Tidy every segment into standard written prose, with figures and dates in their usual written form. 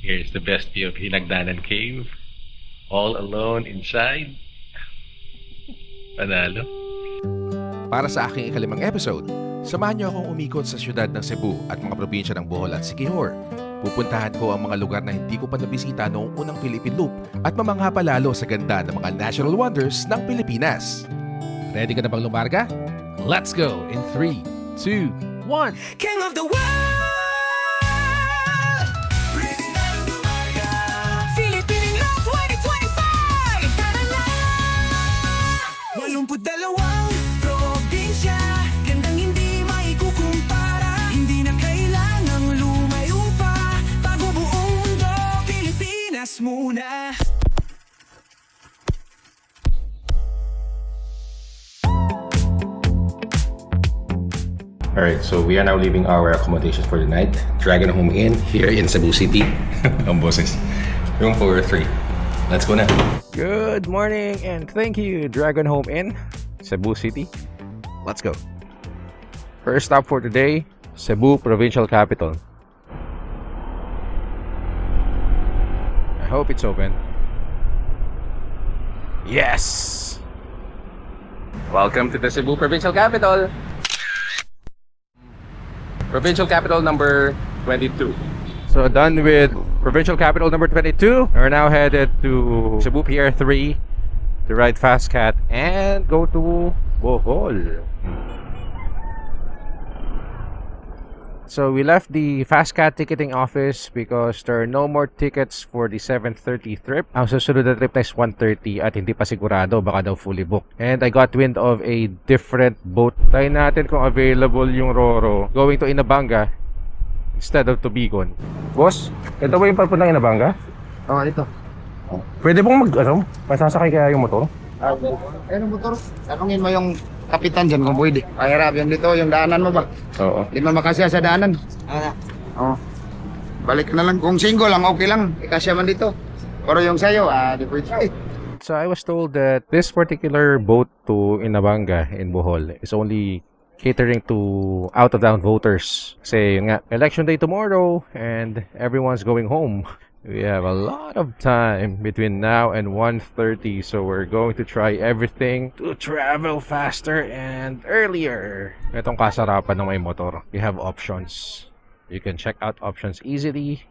Here's the best view of Hinagdanan Cave. All alone inside. Panalo. Para sa aking ikalimang episode, samahan niyo akong umikot sa siyudad ng Cebu at mga probinsya ng Bohol at Siquijor. Pupuntahan ko ang mga lugar na hindi ko pa nabisita noong unang Philippine Loop at mamangha palalo sa ganda ng mga natural wonders ng Pilipinas. Ready ka na bang lumarga? Let's go in 3, 2, 1! King of the world. Ready na lumaga. Filipino 2025. Tara na. 82 probinsya, gandang hindi maikukumpara. Hindi na kailangang lumayo pa. Bago buong mundo, Pilipinas muna. Alright, so we are now leaving our accommodations for the night. Dragon Home Inn here in Cebu City. Ang boses. Room for 3. Let's go na. Good morning and thank you, Dragon Home Inn, Cebu City. Let's go. First stop for today, Cebu Provincial Capital. I hope it's open. Yes! Welcome to the Cebu Provincial Capital. Provincial Capital number 22. So done with Provincial Capital number 22. We're now headed to Cebu Pier 3 to ride Fast Cat and go to Bohol. So we left the Fast Cat ticketing office because there are no more tickets for the 7:30 trip. Ang susunod na trip na is 1:30 at hindi pa sigurado, baka daw fully booked. And I got wind of a different boat. Try natin kung available yung Roro going to Inabanga instead of to Bigon. Boss, ito ba yung papuntang Inabanga? Oo, dito. Pwede bang pasasakay kaya yung motor? Ayun ang motor. Tanungin mo yung kapitan dyan kung pwede. Pahirap yung dito, yung daanan mo ba? Oo. Di man makasya sa daanan. Oo. Balik na lang. Kung single lang, okay lang. Ikasya man dito. Pero yung sayo, di pwede. So I was told that this particular boat to Inabanga in Bohol is only catering to out-of-town voters. Kasi yun nga, election day tomorrow and everyone's going home. We have a lot of time between now and 1:30, so we're going to try everything to travel faster and earlier. Itong kasarapan ng may motor. You have options. You can check out options easily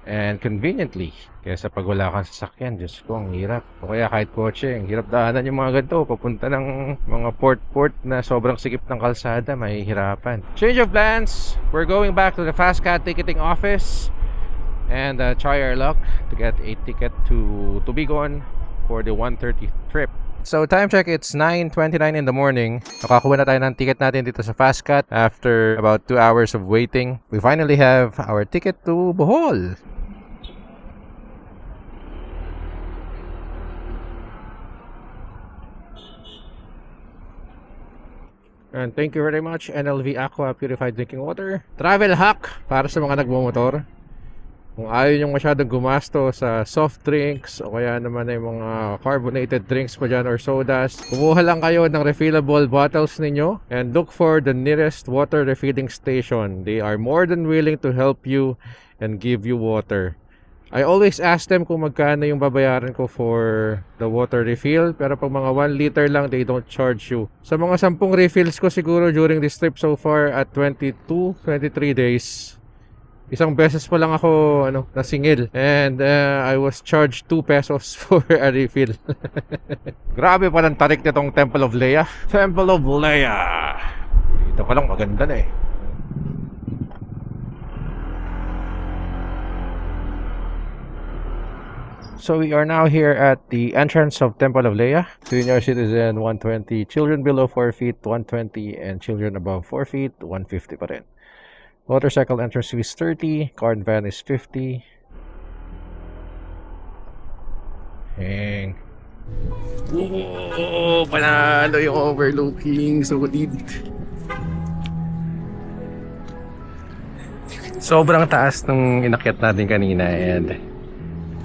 and conveniently. Kesa pag wala kang sasakyan, Diyos ko, ang hirap. O kaya kahit kotse, ang hirap daanan yung mga ganito. Papunta ng mga port na sobrang sikip ng kalsada, mahihirapan. Change of plans. We're going back to the Fast Cat ticketing office and try our luck to get a ticket to Tubigon for the 1:30 trip. So time check, it's 9:29 in the morning. Nakakuha na tayo ng ticket natin dito sa Fast Cat after about 2 hours of waiting. We finally have our ticket to Bohol. And thank you very much, NLV Aqua Purified Drinking Water. Travel hack para sa mga nagmumotor. Kung ayaw nyo masyadong gumasto sa soft drinks o kaya naman ay mga carbonated drinks pa dyan or sodas, kumuha lang kayo ng refillable bottles ninyo and look for the nearest water refilling station. They are more than willing to help you and give you water. I always ask them kung magkano yung babayaran ko for the water refill, pero pag mga 1 liter lang, they don't charge you. Sa mga 10 refills ko siguro during this trip so far at 23 days, isang beses pa lang ako nasingil and I was charged 2 pesos for a refill. Grabe pa ng tarik nitong Temple of Leia. Temple of Leia. Dito pa lang maganda na eh. So we are now here at the entrance of Temple of Leia. Senior citizen 120, children below 4 feet 120, and children above 4 feet 150 pa rin. Motorcycle entrance fee is 30, car and van is 50. Hang. Oh, panalo yung overlooking. Solid. Sobrang taas nung inakyat natin kanina and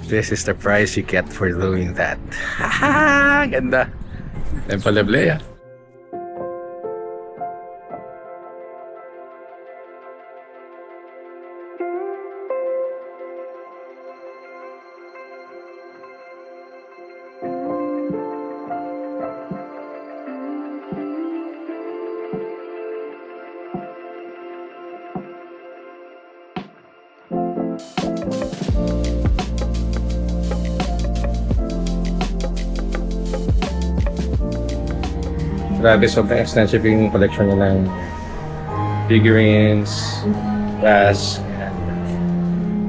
this is the price you get for doing that. Haha, ganda. Temple of Leia. Grabe, sobrang extensive yung collection niya ng figurines, brass, and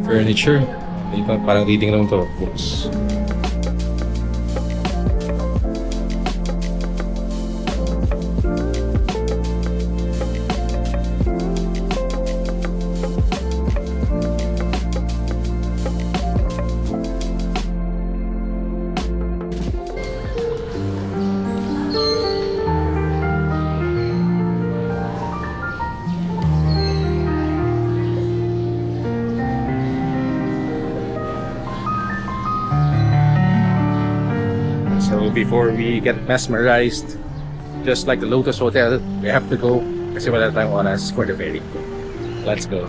furniture. Dito, parang reading room to, books. So before we get mesmerized, just like the Lotus Hotel, we have to go kasi wala tayong oras for the ferry. Let's go.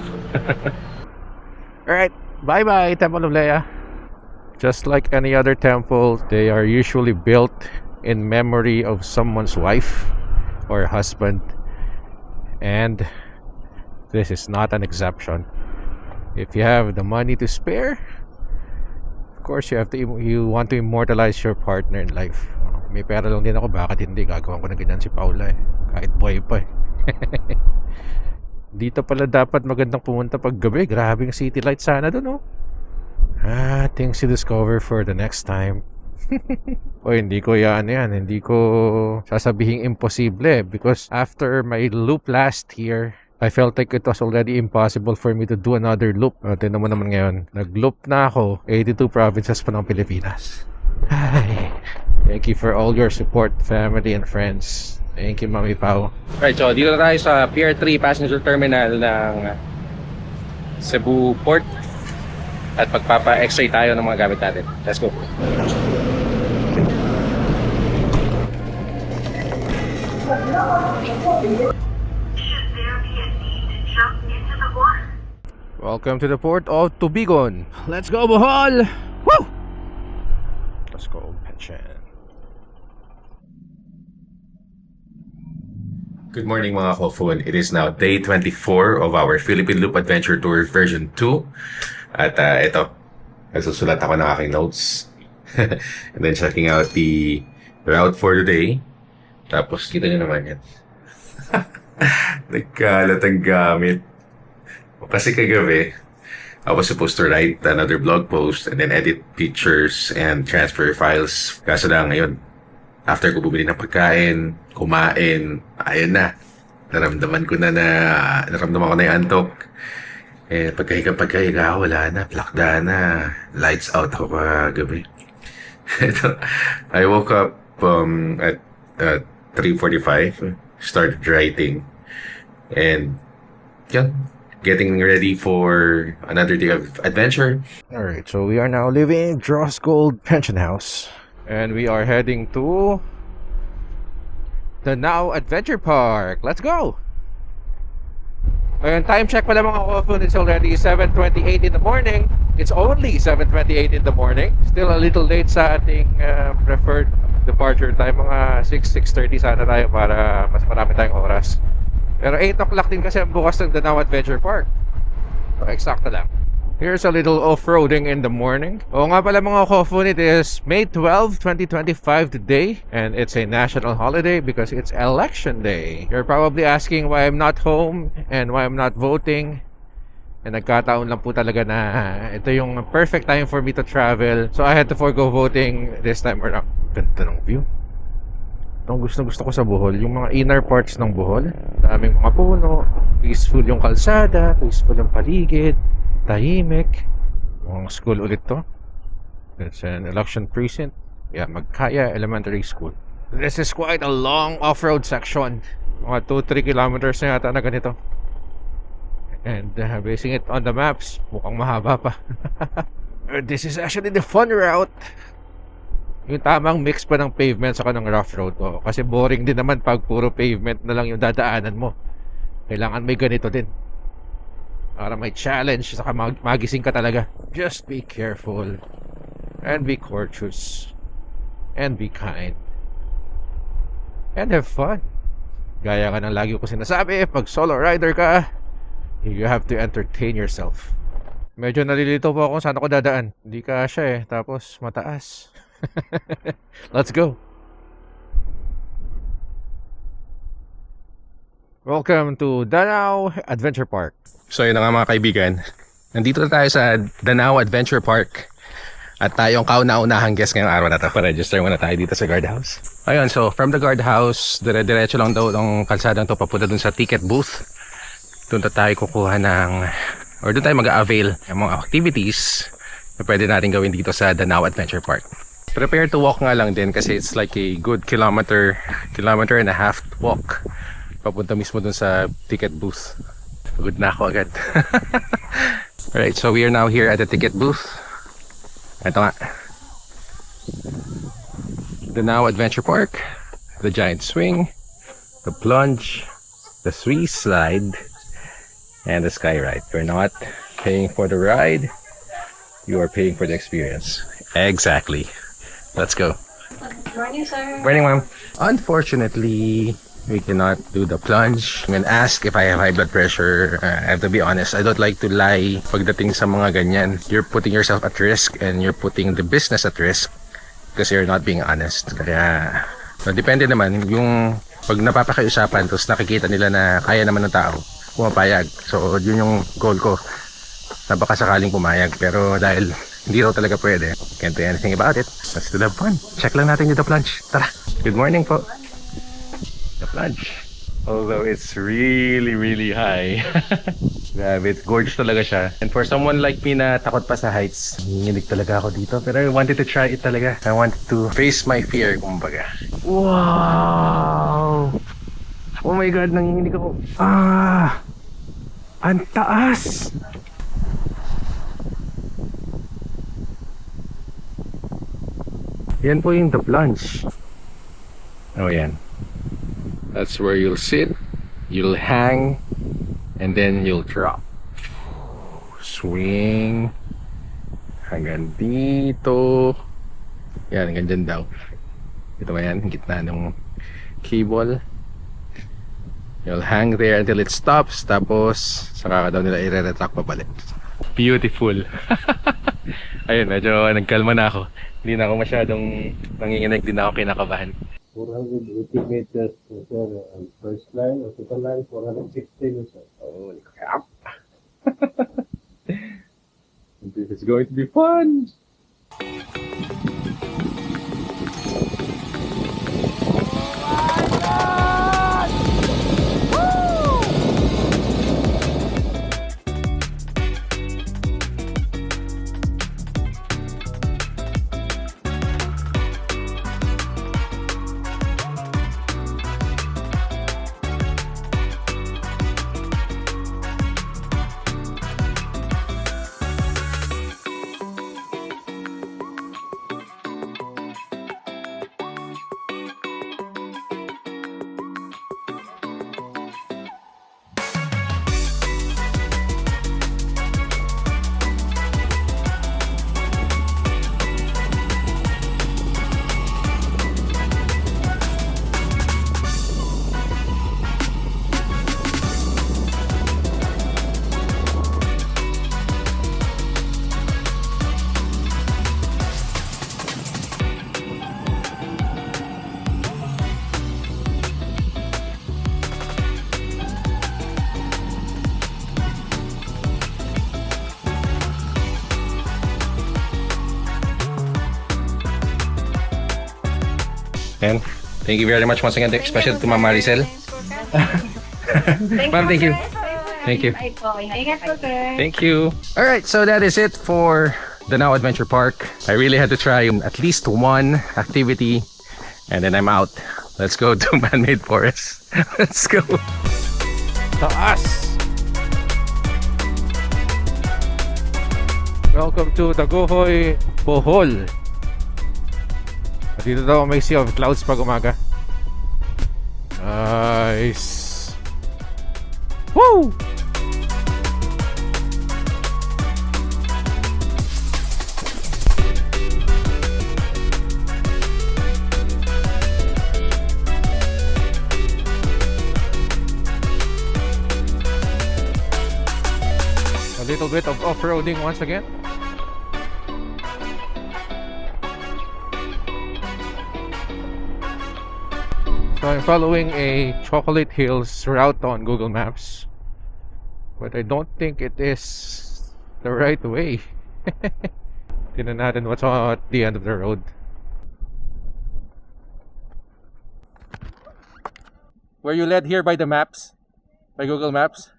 Alright, bye-bye, Temple of Leia. Just like any other temple, they are usually built in memory of someone's wife or husband. And this is not an exception. If you have the money to spare, of course you want to immortalize your partner in life. May pera lang din ako, bakit hindi? Gagawin ko na ganyan si Paula eh. Kahit boy pa eh. Dito pala dapat magandang pumunta pag gabi. Grabing city light sana dun, oh. Things to discover for the next time. O hindi ko yan. Hindi ko sasabihing imposible because after my loop last year, I felt like it was already impossible for me to do another loop. Tignan mo naman ngayon. Nag-loop na ako 82 provinces pa ng Pilipinas. Ay, thank you for all your support, family and friends. Thank you, Mami Pao. Right, so dito na tayo sa Pier 3 Passenger Terminal ng Cebu Port at pagpapa-x-ray tayo ng mga gamit natin. Let's go. Welcome to the port of Tubigon. Let's go, Bohol! Woo! Let's go, Pension. Good morning mga Kofun. It is now day 24 of our Philippine Loop Adventure Tour version 2. At ito, nagsusulat ako ng aking notes. And then checking out the route for the day. Tapos kita nyo naman yan. Nagkalat ang gamit. Kasi kagabi, I was supposed to write another blog post and then edit pictures and transfer files. Kaso lang ngayon, after ko bumili ng pagkain, kumain, ayun na. Naramdaman ko na naramdaman ko na yung antok. Eh, pagkahiga, wala na, plakda na. Lights out ako kagabi. I woke up at 3:45, started writing, and yun, getting ready for another day of adventure. Alright, so we are now leaving Dross Gold Pension House. And we are heading to the Now Adventure Park. Let's go! Ayun, time check pala mga Kofun. It's already 7:28 in the morning. It's only 7:28 in the morning. Still a little late sa ating preferred departure time. Mga 6:30 sana tayo para mas marami tayong oras. Pero 8 o'clock din kasi ang bukas ng The Now Adventure Park. So, eksakto lang. Here's a little off-roading in the morning. Oo nga pala mga Kofun, it is May 12, 2025 today. And it's a national holiday because it's election day. You're probably asking why I'm not home and why I'm not voting. And nagkataon lang po talaga na ito yung perfect time for me to travel. So I had to forgo voting this time around. Ganda ng view. Itong gusto ko sa Bohol, yung mga inner parts ng Bohol. Daming mga puno, peaceful yung kalsada, peaceful yung paligid, tahimik. Mga school ulit to. It's an election precinct. Yeah, Magkaya Elementary School. This is quite a long off-road section. Mga 2-3 kilometers na yata na ganito. And basing it on the maps, mukhang mahaba pa. This is actually the fun route. Yung tamang mix pa ng pavement saka ng rough road. Kasi boring din naman pag puro pavement na lang yung dadaanan mo. Kailangan may ganito din para may challenge saka magising ka talaga. Just be careful and be courteous and be kind and have fun. Gaya nga ng lagi ko sinasabi, pag solo rider ka, you have to entertain yourself. Medyo nalilito po ako kung saan ako dadaan. Hindi kasya eh, tapos mataas. Let's go. Welcome to Danao Adventure Park. So yun na nga mga kaibigan, nandito na tayo sa Danao Adventure Park at tayong kauna-unahang guest ngayong araw na to. Pa-register muna tayo dito sa guardhouse. Ayun, so from the guardhouse, dire-diretso lang daw ang kalsadang to papunta dun sa ticket booth. Doon tayo kukuha ng, or doon tayo mag-avail ng mga activities na pwede natin gawin dito sa Danao Adventure Park. Prepare to walk nga lang din kasi it's like a good kilometer and a half walk papunta mismo dun sa ticket booth. Pagod na ako agad. Alright, so we are now here at the ticket booth. Ito nga. Danao Adventure Park. The giant swing. The plunge. The Swiss slide. And the sky ride. You're not paying for the ride. You are paying for the experience. Exactly. Let's go. Morning, sir. Morning, ma'am. Unfortunately, we cannot do the plunge. When asked if I have high blood pressure, I have to be honest, I don't like to lie pagdating sa mga ganyan. You're putting yourself at risk and you're putting the business at risk because you're not being honest. Kaya, so, depende naman. Yung pag napapakiusapan tapos nakikita nila na kaya naman ng tao, pumapayag. So, yun yung goal ko. Na baka sakaling pumayag. Pero dahil hindi raw talaga pwede, can't do anything about it. Let's do the fun. Check lang natin yung the plunge. Tara. Good morning po. The plunge. Although it's really, really high. Grabe, it's gorgeous talaga siya. And for someone like me na takot pa sa heights, nanginginig talaga ako dito. Pero I wanted to try it talaga. I wanted to face my fear, kumbaga. Wow! Oh my God, nanginginig ako. Ah! Ang taas! Yan po yung the plunge. Oh, yan. That's where you'll sit, you'll hang, and then you'll drop. Swing. Hanggang dito. Yan, hanggang dyan daw. Ito ba yan? Gitna ng cable. You'll hang there until it stops. Tapos, saka ka daw nila i-retract pabalik. Beautiful. Ayun, medyo nagkalma na ako. Hindi na ako masyadong nanginginig. Hindi na ako kinakabahan. 480 meters sir, first line or second line 460 sir. Holy crap. This is going to be fun. And thank you very much once again, especially to Ma'am Maricel. Ma'am, thank you. Thank you. Thank you. Alright, so that is it for Danao Adventure Park. I really had to try at least one activity and then I'm out. Let's go to man-made forest. Let's go. Taas! Welcome to Dagohoy, Bohol. Dito daw may sea of clouds pag umaga. Nice. Woo! A little bit of off-roading once again. So I'm following a Chocolate Hills route on Google Maps, but I don't think it is the right way. Tingnan natin what's at the end of the road. Were you led here by the maps? By Google Maps?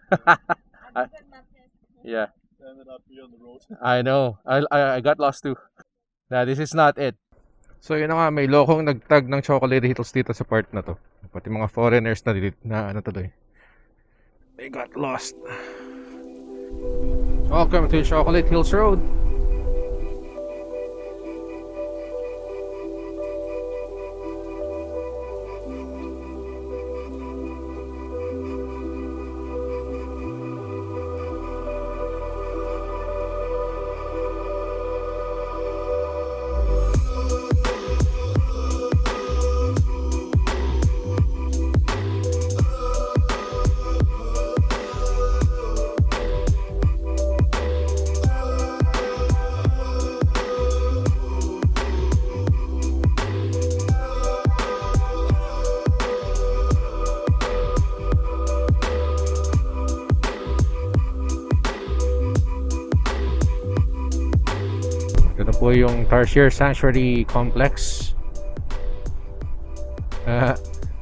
Yeah. I know. I got lost too. Nah, this is not it. So yun na nga, may lokong nagtag ng Chocolate Hills dito sa part na to. Pati mga foreigners na ano tuloy. They got lost. Welcome to Chocolate Hills Road. Ito po yung Tarsier Sanctuary Complex.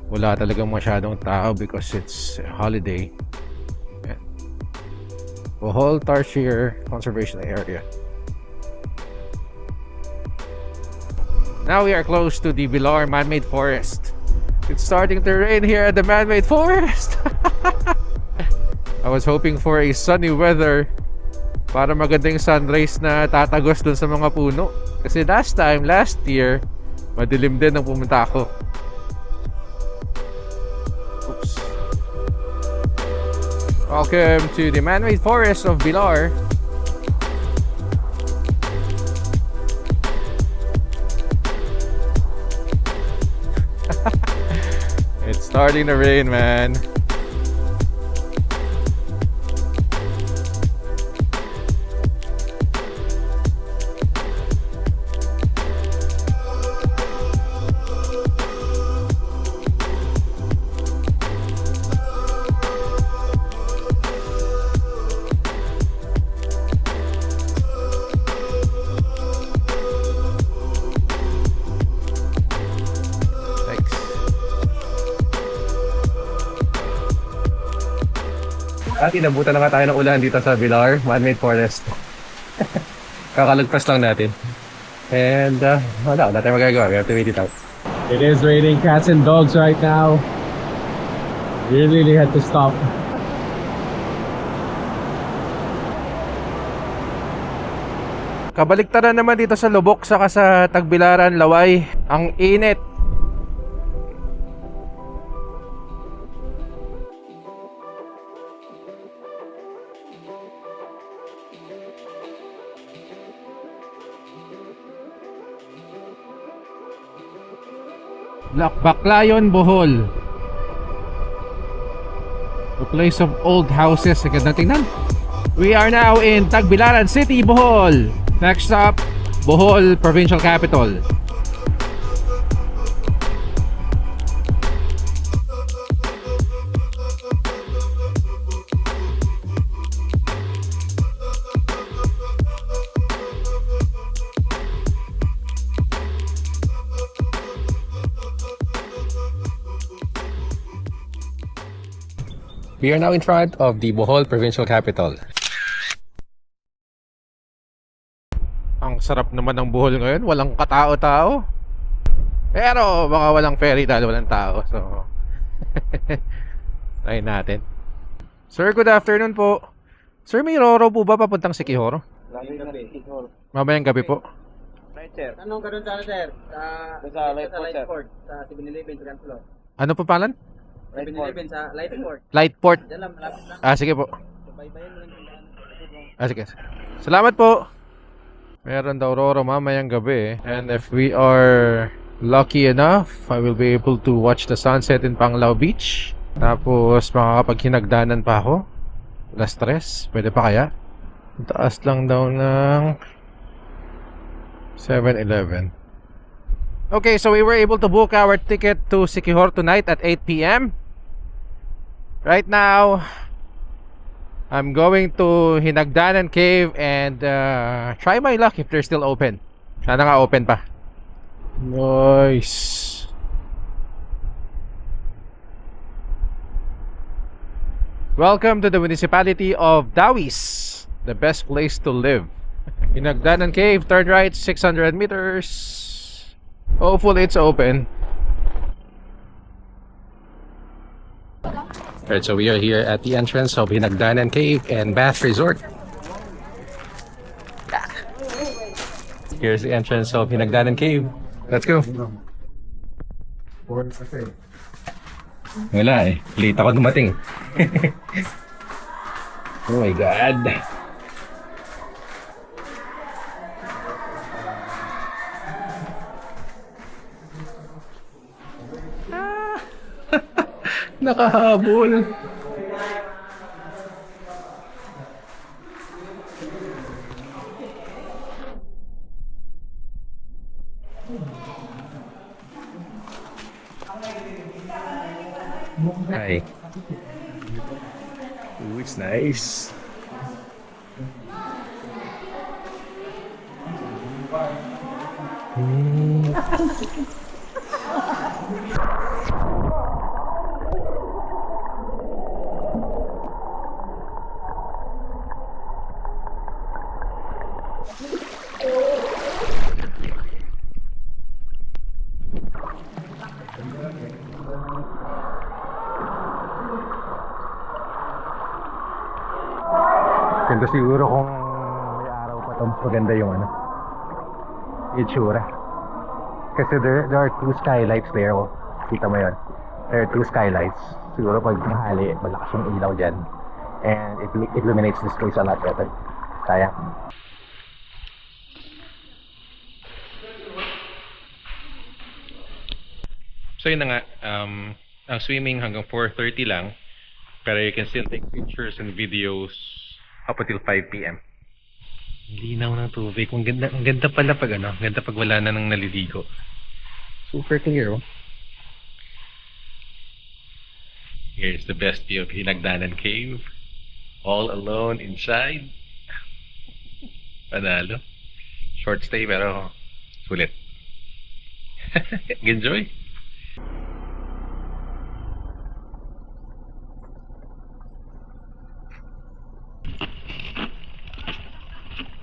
Wala talagang masyadong tao because it's holiday. Bohol Tarsier Conservation Area. Now we are close to the Bilar Man-Made Forest. It's starting to rain here at the Man-Made Forest. I was hoping for a sunny weather para magandang sunrise na tatagos dun sa mga puno. Kasi last year, madilim din nang pumunta ako. Oops. Welcome to the Man-Made Forest of Bilar. It's starting to rain, man. At inabutan na nga tayo ng ulan dito sa Bilar Man-Made Forest. Kakalagpas lang natin. And wala tayong magagawa. We have to wait it out. It is raining cats and dogs right now. We really had to stop. Kabaliktaran naman dito sa Lubok saka sa Tagbilaran, Laway. Ang init. Baclayon, Bohol. The place of old houses. Agad tingnan. We are now in Tagbilaran City, Bohol. Next stop, Bohol Provincial Capital. We are now in front of the Bohol Provincial Capital. Ang sarap naman ng Bohol ngayon. Walang katao-tao. Pero baka walang ferry dahil walang tao. So, try natin. Sir, good afternoon po. Sir, may Roro po ba papuntang Siquijoro? Mamayang gabi po. Right, sir. Tanong ka doon sa sir? Sa Lightport, sa 7-Eleven, second floor. Ano pa palan? 7-Eleven sa Lightport. Lightport. Diyan lang, malapit lang. Sige po. Baybayin mo lang yung daan. Sige. Salamat po. Meron daw Roro mamayang gabi. And if we are lucky enough, I will be able to watch the sunset in Panglao Beach. Tapos makakapaghinagdanan pa ako. Alas 3. Pwede pa kaya? Taas lang daw ng 7-Eleven. Okay, so we were able to book our ticket to Siquijor tonight at 8 p.m. Right now, I'm going to Hinagdanan Cave and try my luck if they're still open. Sana nga open pa. Nice. Welcome to the municipality of Dawis, the best place to live. Hinagdanan Cave, turn right, 600 meters. Hopefully it's open. Alright, so we are here at the entrance of Hinagdanan Cave and Bath Resort. Here's the entrance of Hinagdanan Cave. Let's go. Wala eh. Late ako dumating. Oh my God. Nakahabol. Hi. Ooh, it's nice. Ganda siguro kung may araw pa ito. Maganda yung ano, itsura. Kasi there are two skylights there. Oh. Kita mo yun? There are two skylights. Siguro pag mahali, malakas yung ilaw dyan. And it illuminates this place a lot better. Kaya. So yun na nga, ang swimming hanggang 4:30 lang, pero you can still take pictures and videos up until 5 p.m. Linaw ng tubig. Ang ganda pala pag ano, ang ganda pag wala na nang naliligo. Super clear, oh. Here's the best view of Hinagdanan Cave. All alone inside. Panalo. Short stay pero sulit. Enjoy.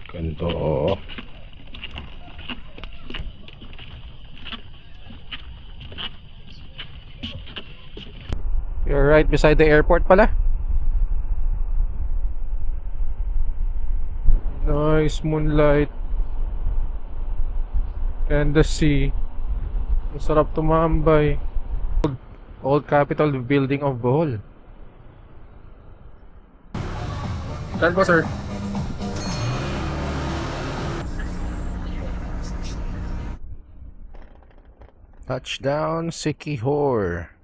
Ganito. You're right beside the airport pala. Nice moonlight. And the sea. Ang sarap tumambay. Old Capitol building of Bohol. Saan po, sir? Touchdown Siquijor.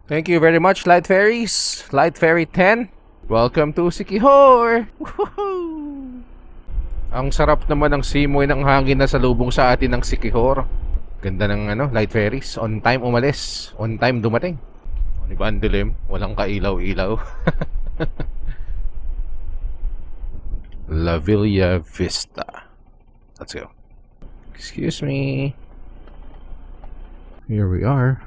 Thank you very much, Light Ferries. Light Ferry 10. Welcome to Siquijor. Woohoo! Ang sarap naman ng simoy ng hangin na salubong sa atin ng Siquijor. Ganda ng ano, Light Ferries. On time umalis, on time dumating. Di ba ang dilim? Walang kailaw-ilaw. La Villa Vista. Let's go. Excuse me. Here we are.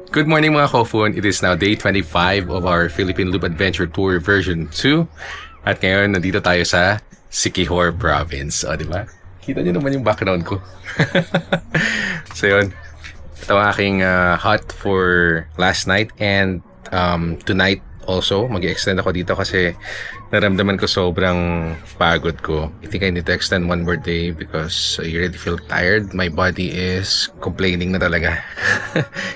Good morning mga Kofun. It is now day 25 of our Philippine Loop Adventure Tour version 2. At ngayon, nandito tayo sa Siquijor Province. O, diba? Kita nyo naman yung background ko. So, yun. Ito ang aking hut for last night and tonight also. Mag-extend ako dito kasi naramdaman ko sobrang pagod ko. I think I need to extend one more day because I really feel tired. My body is complaining na talaga.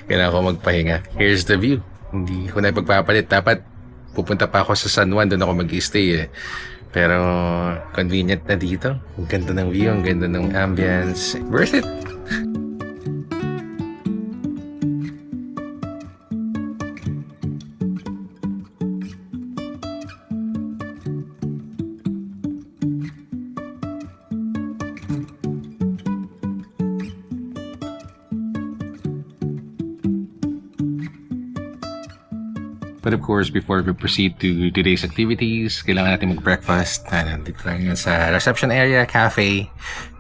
Kailangan ko magpahinga. Here's the view. Hindi ko na ipagpapalit. Dapat pupunta pa ako sa San Juan. Doon ako mag-stay eh. Pero convenient na dito. Ang ganda ng view. Ang ganda ng ambience. Worth it! But of course, before we proceed to today's activities, kailangan natin mag-breakfast. Nandito lang yun sa reception area, cafe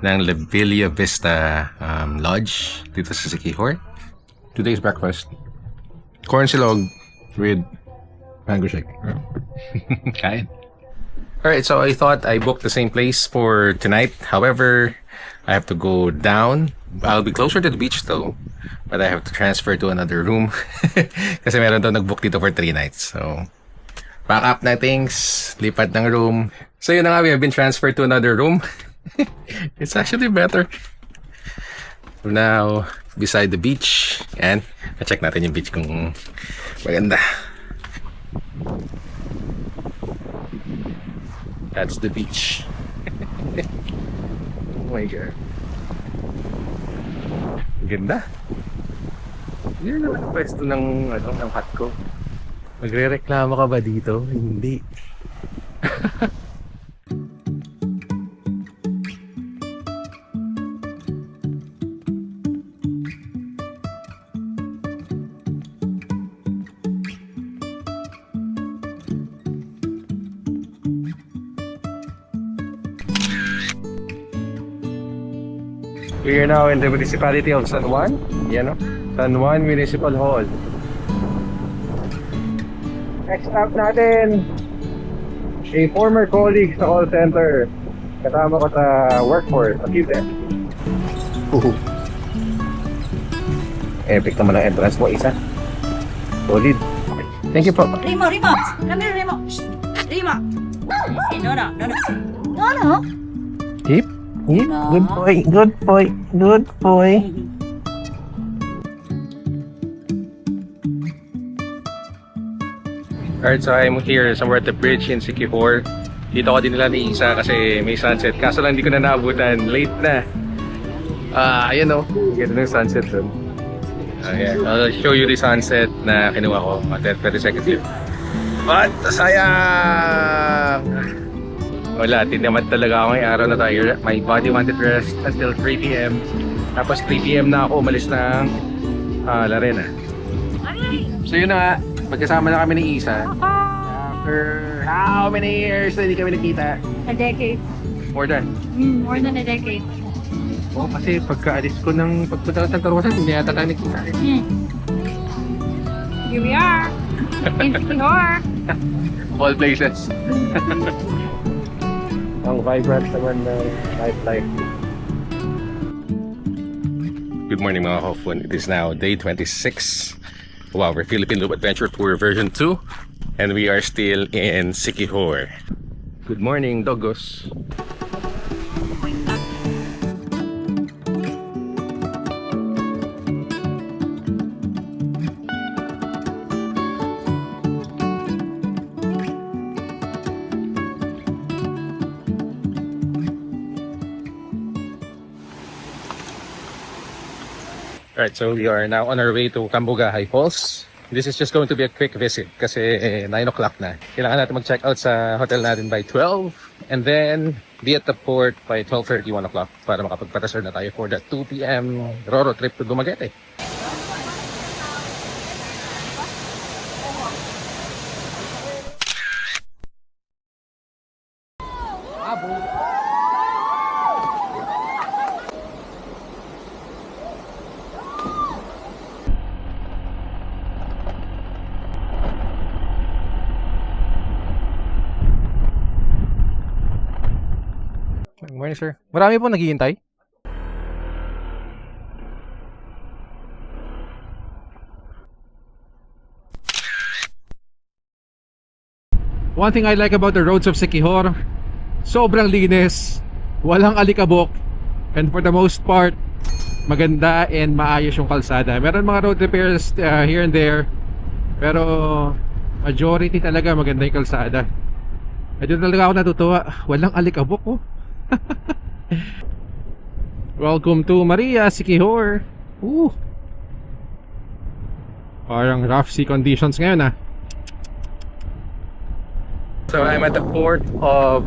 ng La Villa Vista Lodge dito sa Siquijor. Today's breakfast, corn silog with mango shake. Kain. Alright, so I thought I booked the same place for tonight. However, I have to go down. I'll be closer to the beach though. But I have to transfer to another room. Kasi meron daw nag-book dito for 3 nights. So, pack up na things, lipat ng room. So yun na nga, we have been transferred to another room. It's actually better. Now, beside the beach. And, na-check natin yung beach kung maganda. That's the beach. Oh my God. Ganda. Yun naman ang pwesto ng hot ko. Magre-reklamo ka ba dito? Hindi. We are now in the municipality of San Juan. Yan o. San Juan Municipal Hall. Next stop natin, a former colleague sa call center. Kasama ko sa workforce. Akite. Epic naman ang entrance mo, isa. Solid. Thank you po. Remo, Remo! Come here, Remo! Remo! No, no, no, no. No, no. Hip. Hip. Good boy. Good boy. Good boy. Alright, so I'm here somewhere at the bridge in Siquijor. Dito ko din nila ni Isa kasi may sunset. Kaso lang hindi ko na naabutan. Late na. Ayan o. Ganda ng sunset dun. Yeah. I'll show you the sunset na kinuha ko. 30 seconds yun. But, sayang! Wala, tinamad talaga ako ngayong araw na tayo. My body wanted rest until 3 p.m. Tapos 3 p.m. na ako umalis ng Larena. So yun na nga. Magkasama na kami ni Isa. After how many years na hindi kami nakita? A decade. More than? More than a decade. Oo, kasi pagkaalis ko ng pagpunta sa Santa Rosa, hindi yata tayo nakita. Here we are. In Siquijor. All places. Ang vibrant naman ng nightlife. Good morning mga Hofun. It is now day 26. Wow, we're Philippine Loop Adventure Tour version 2 and we are still in Siquijor. Good morning, Dogos. Alright, so we are now on our way to Cambuga High Falls. This is just going to be a quick visit kasi 9 o'clock na. Kailangan natin mag-check out sa hotel natin by 12 and then be at the port by 12:30, 1 o'clock para makapagpatasar na tayo for the 2 p.m. Roro trip to Dumaguete. Good morning, sir. Marami po naghihintay. One thing I like about the roads of Siquijor, sobrang linis, walang alikabok, and for the most part, maganda and maayos yung kalsada. Meron mga road repairs here and there, pero majority talaga maganda yung kalsada. Medyo talaga ako natutuwa, walang alikabok oh. Welcome to Maria, Siquijor. Parang rough sea conditions ngayon ah. So I'm at the port of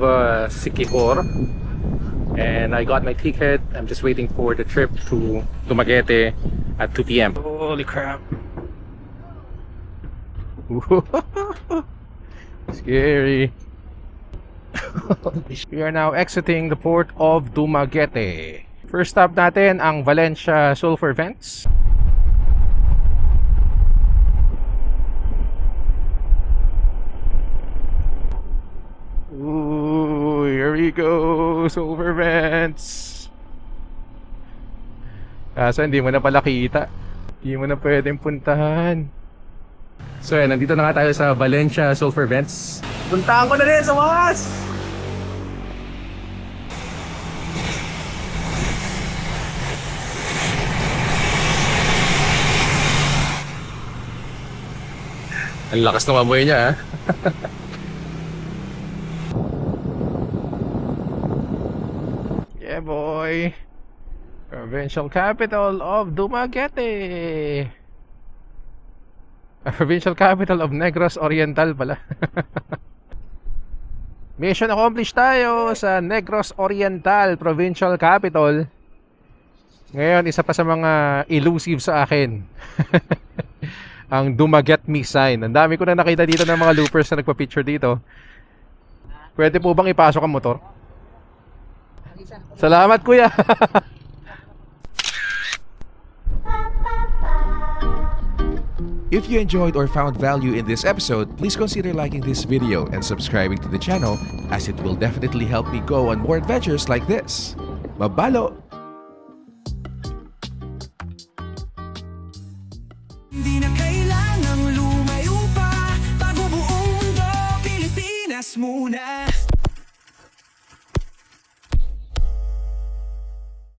Siquijor and I got my ticket. I'm just waiting for the trip to Dumaguete at 2 p.m. Holy crap. Scary. We are now exiting the port of Dumaguete. First stop natin ang Valencia Sulphur Vents. Ooh, here we go, Sulphur Vents. Kaso hindi mo na pala kita. Hindi mo na pwedeng puntahan. So yan, nandito na nga tayo sa Valencia Sulphur Vents. Puntahan ko na rin sa wakas! Ang lakas ng amoy niya, ha? Yeah, boy. Provincial capital of Dumaguete. Provincial capital of Negros Oriental pala. Mission accomplished tayo sa Negros Oriental Provincial Capital. Ngayon, isa pa sa mga elusive sa akin. Ang Dumaguete Me sign. Ang dami ko na nakita dito ng mga loopers na nagpa-picture dito. Pwede po bang ipasok ang motor? Salamat, kuya. If you enjoyed or found value in this episode, please consider liking this video and subscribing to the channel, as it will definitely help me go on more adventures like this. Mabalo! Hindi na kailangang lumayo pa. Bago buong mundo, Pilipinas muna.